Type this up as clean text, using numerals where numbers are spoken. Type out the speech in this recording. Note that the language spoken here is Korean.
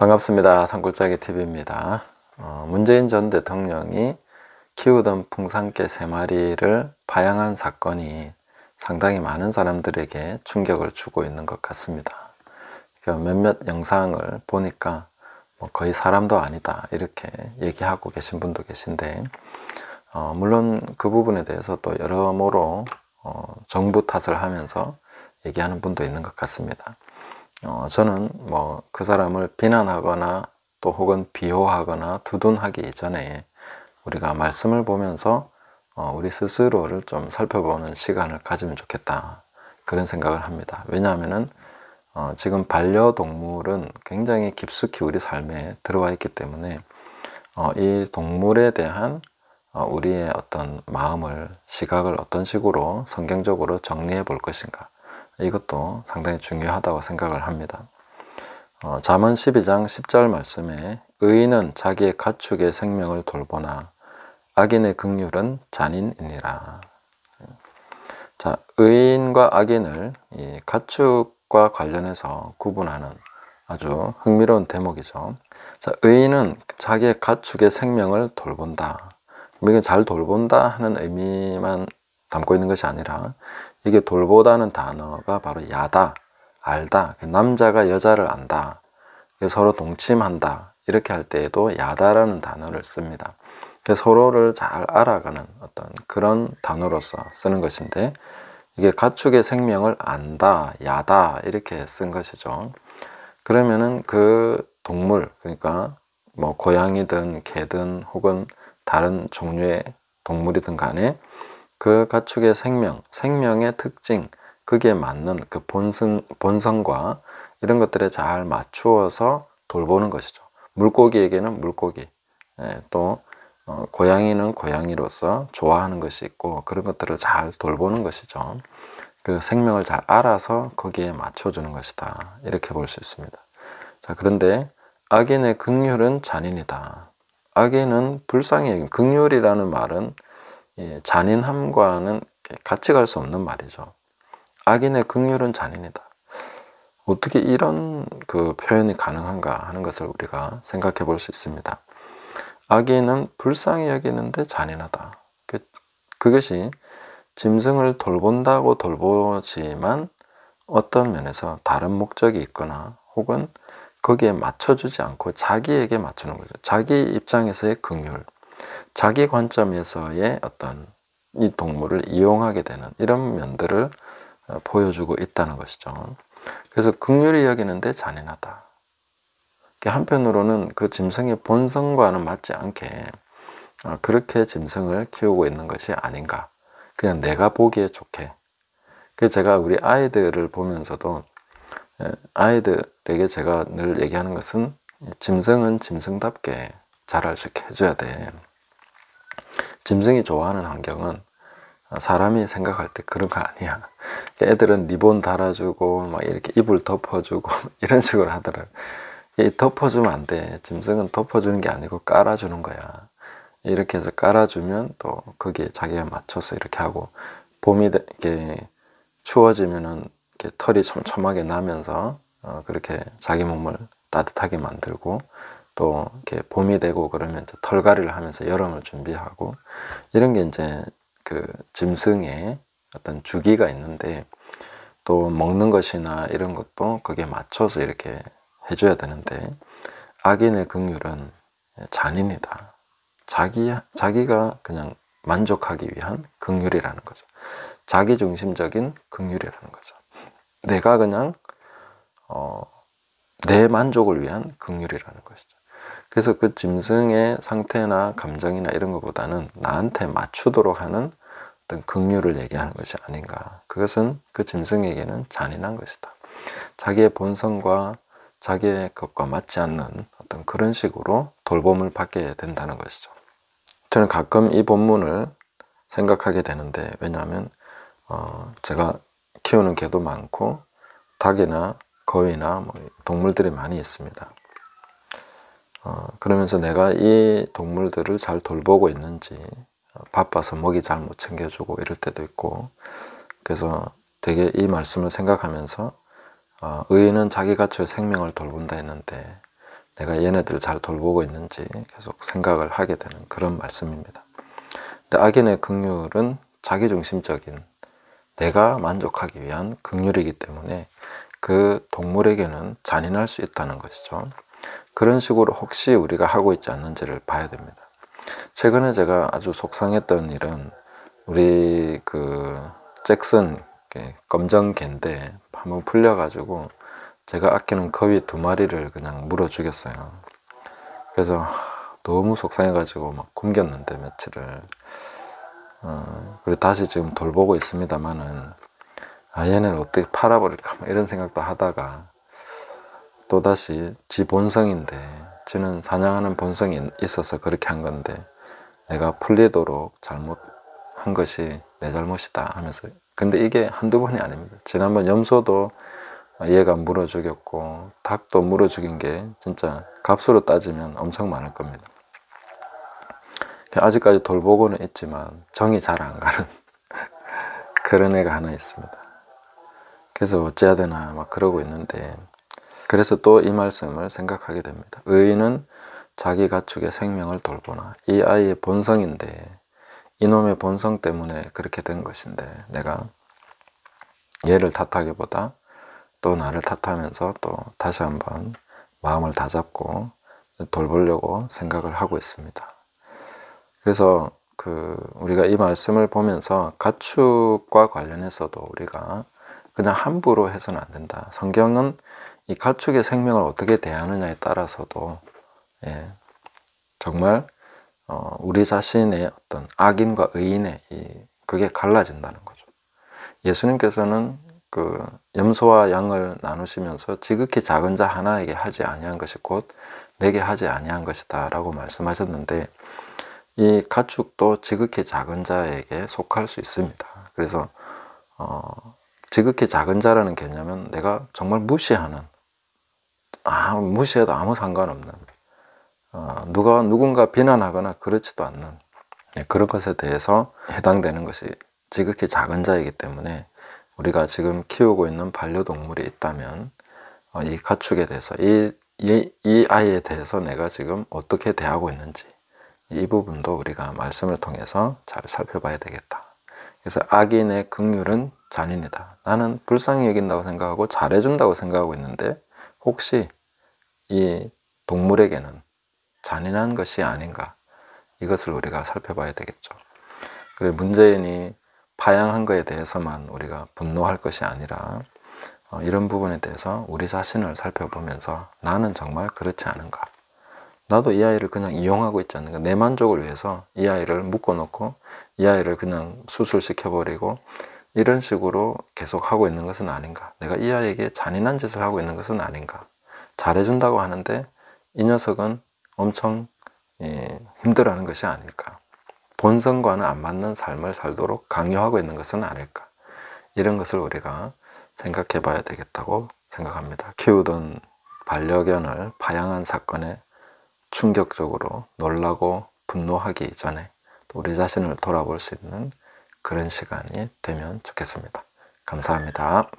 반갑습니다. 산골짜기 TV입니다. 문재인 전 대통령이 키우던 풍산개 3마리를 파양한 사건이 상당히 많은 사람들에게 충격을 주고 있는 것 같습니다. 몇몇 영상을 보니까 거의 사람도 아니다 이렇게 얘기하고 계신 분도 계신데, 물론 그 부분에 대해서 또 여러모로 정부 탓을 하면서 얘기하는 분도 있는 것 같습니다. 저는 그 사람을 비난하거나 또 혹은 비호하거나 두둔하기 이전에 우리가 말씀을 보면서 우리 스스로를 좀 살펴보는 시간을 가지면 좋겠다, 그런 생각을 합니다. 왜냐하면은 지금 반려동물은 굉장히 깊숙이 우리 삶에 들어와 있기 때문에 이 동물에 대한 우리의 어떤 마음을, 시각을 어떤 식으로 성경적으로 정리해 볼 것인가, 이것도 상당히 중요하다고 생각을 합니다. 잠언 12장 10절 말씀에 의인은 자기의 가축의 생명을 돌보나 악인의 긍휼은 잔인이니라. 자, 의인과 악인을 이 가축과 관련해서 구분하는 아주 흥미로운 대목이죠. 자, 의인은 자기의 가축의 생명을 돌본다. 이게 잘 돌본다 하는 의미만 담고 있는 것이 아니라, 이게 돌보다는 단어가 바로 야다, 알다, 남자가 여자를 안다, 서로 동침한다, 이렇게 할 때에도 야다라는 단어를 씁니다. 서로를 잘 알아가는 어떤 그런 단어로서 쓰는 것인데, 이게 가축의 생명을 안다, 야다 이렇게 쓴 것이죠. 그러면은 그 동물, 그러니까 고양이든 개든 혹은 다른 종류의 동물이든 간에 그 가축의 생명의 특징, 그게 맞는 그 본성과 이런 것들에 잘 맞추어서 돌보는 것이죠. 물고기에게는 물고기, 또 고양이는 고양이로서 좋아하는 것이 있고, 그런 것들을 잘 돌보는 것이죠. 그 생명을 잘 알아서 거기에 맞춰주는 것이다, 이렇게 볼 수 있습니다. 자, 그런데 악인의 긍휼은 잔인이다. 악인은 불쌍히 여긴, 긍휼이라는 말은 잔인함과는 같이 갈 수 없는 말이죠. 악인의 긍휼은 잔인이다. 어떻게 이런 그 표현이 가능한가 하는 것을 우리가 생각해 볼 수 있습니다. 악인은 불쌍히 여기는데 잔인하다. 그것이 짐승을 돌본다고 돌보지만 어떤 면에서 다른 목적이 있거나 혹은 거기에 맞춰주지 않고 자기에게 맞추는 거죠. 자기 입장에서의 긍휼, 자기 관점에서의 어떤 이 동물을 이용하게 되는 이런 면들을 보여주고 있다는 것이죠. 그래서 긍휼히 여기는데 잔인하다. 한편으로는 그 짐승의 본성과는 맞지 않게 그렇게 짐승을 키우고 있는 것이 아닌가, 그냥 내가 보기에 좋게. 그래서 제가 우리 아이들을 보면서도 아이들에게 제가 늘 얘기하는 것은, 짐승은 짐승답게 자랄 수 있게 해줘야 돼. 짐승이 좋아하는 환경은 사람이 생각할 때 그런 거 아니야. 애들은 리본 달아주고 막 이렇게 이불 덮어주고 이런 식으로 하더라고. 덮어주면 안 돼. 짐승은 덮어주는 게 아니고 깔아주는 거야. 이렇게 해서 깔아주면 또 거기에 자기가 맞춰서 이렇게 하고, 봄이 이렇게 추워지면은 이렇게 털이 촘촘하게 나면서 그렇게 자기 몸을 따뜻하게 만들고, 또 이렇게 봄이 되고 그러면 이제 털갈이를 하면서 여름을 준비하고, 이런 게 이제 그 짐승의 어떤 주기가 있는데, 또 먹는 것이나 이런 것도 거기에 맞춰서 이렇게 해줘야 되는데, 악인의 긍휼은 잔인이다. 자기가 그냥 만족하기 위한 긍휼이라는 거죠. 자기중심적인 긍휼이라는 거죠. 내가 그냥 내 만족을 위한 긍휼이라는 것이죠. 그래서 그 짐승의 상태나 감정이나 이런 것보다는 나한테 맞추도록 하는 어떤 긍휼을 얘기하는 것이 아닌가. 그것은 그 짐승에게는 잔인한 것이다. 자기의 본성과 자기의 것과 맞지 않는 어떤 그런 식으로 돌봄을 받게 된다는 것이죠. 저는 가끔 이 본문을 생각하게 되는데, 왜냐하면 제가 키우는 개도 많고 닭이나 거위나 동물들이 많이 있습니다. 그러면서 내가 이 동물들을 잘 돌보고 있는지, 바빠서 먹이 잘 못 챙겨주고 이럴 때도 있고, 그래서 되게 이 말씀을 생각하면서 의인은 자기 가축의 생명을 돌본다 했는데, 내가 얘네들을 잘 돌보고 있는지 계속 생각을 하게 되는 그런 말씀입니다. 근데 악인의 긍휼은 자기중심적인 내가 만족하기 위한 긍휼이기 때문에 그 동물에게는 잔인할 수 있다는 것이죠. 그런 식으로 혹시 우리가 하고 있지 않는지를 봐야 됩니다. 최근에 제가 아주 속상했던 일은 우리 잭슨 검정 개인데 한번 풀려가지고 제가 아끼는 거위 2마리를 그냥 물어 죽였어요. 그래서 너무 속상해가지고 막 굶겼는데 며칠을 그리고 다시 지금 돌보고 있습니다만은 얘네를 어떻게 팔아버릴까 이런 생각도 하다가 또다시 지 본성인데 지는 사냥하는 본성이 있어서 그렇게 한 건데 내가 풀리도록 잘못한 것이 내 잘못이다 하면서 근데 이게 한두 번이 아닙니다. 지난번 염소도 얘가 물어 죽였고 닭도 물어 죽인 게 진짜 값으로 따지면 엄청 많을 겁니다. 아직까지 돌보고는 있지만 정이 잘 안 가는 그런 애가 하나 있습니다. 그래서 어찌해야 되나 막 그러고 있는데 그래서 또 이 말씀을 생각하게 됩니다. 의인은 자기 가축의 생명을 돌보나 이 아이의 본성인데 이놈의 본성 때문에 그렇게 된 것인데 내가 얘를 탓하기보다 또 나를 탓하면서 또 다시 한번 마음을 다잡고 돌보려고 생각을 하고 있습니다. 그래서 우리가 이 말씀을 보면서 가축과 관련해서도 우리가 그냥 함부로 해서는 안 된다. 성경은 이 가축의 생명을 어떻게 대하느냐에 따라서도 정말 우리 자신의 어떤 악인과 의인의 그게 갈라진다는 거죠. 예수님께서는 염소와 양을 나누시면서 지극히 작은 자 하나에게 하지 아니한 것이 곧 내게 하지 아니한 것이다 라고 말씀하셨는데 이 가축도 지극히 작은 자에게 속할 수 있습니다. 그래서 지극히 작은 자라는 개념은 내가 정말 무시하는 무시해도 아무 상관없는 누군가 비난하거나 그렇지도 않는 그런 것에 대해서 해당되는 것이 지극히 작은 자이기 때문에 우리가 지금 키우고 있는 반려동물이 있다면 이 가축에 대해서 이 아이에 대해서 내가 지금 어떻게 대하고 있는지 이 부분도 우리가 말씀을 통해서 잘 살펴봐야 되겠다. 그래서 악인의 긍휼은 잔인이다. 나는 불쌍히 여긴다고 생각하고 잘해준다고 생각하고 있는데 혹시 이 동물에게는 잔인한 것이 아닌가 이것을 우리가 살펴봐야 되겠죠. 그리고 문재인이 파양한 것에 대해서만 우리가 분노할 것이 아니라 이런 부분에 대해서 우리 자신을 살펴보면서 나는 정말 그렇지 않은가, 나도 이 아이를 그냥 이용하고 있지 않는가, 내 만족을 위해서 이 아이를 묶어놓고 이 아이를 그냥 수술시켜버리고 이런 식으로 계속 하고 있는 것은 아닌가, 내가 이 아이에게 잔인한 짓을 하고 있는 것은 아닌가, 잘해준다고 하는데 이 녀석은 엄청 힘들어하는 것이 아닐까, 본성과는 안 맞는 삶을 살도록 강요하고 있는 것은 아닐까, 이런 것을 우리가 생각해 봐야 되겠다고 생각합니다. 키우던 반려견을 파양한 사건에 충격적으로 놀라고 분노하기 전에 또 우리 자신을 돌아볼 수 있는 그런 시간이 되면 좋겠습니다. 감사합니다.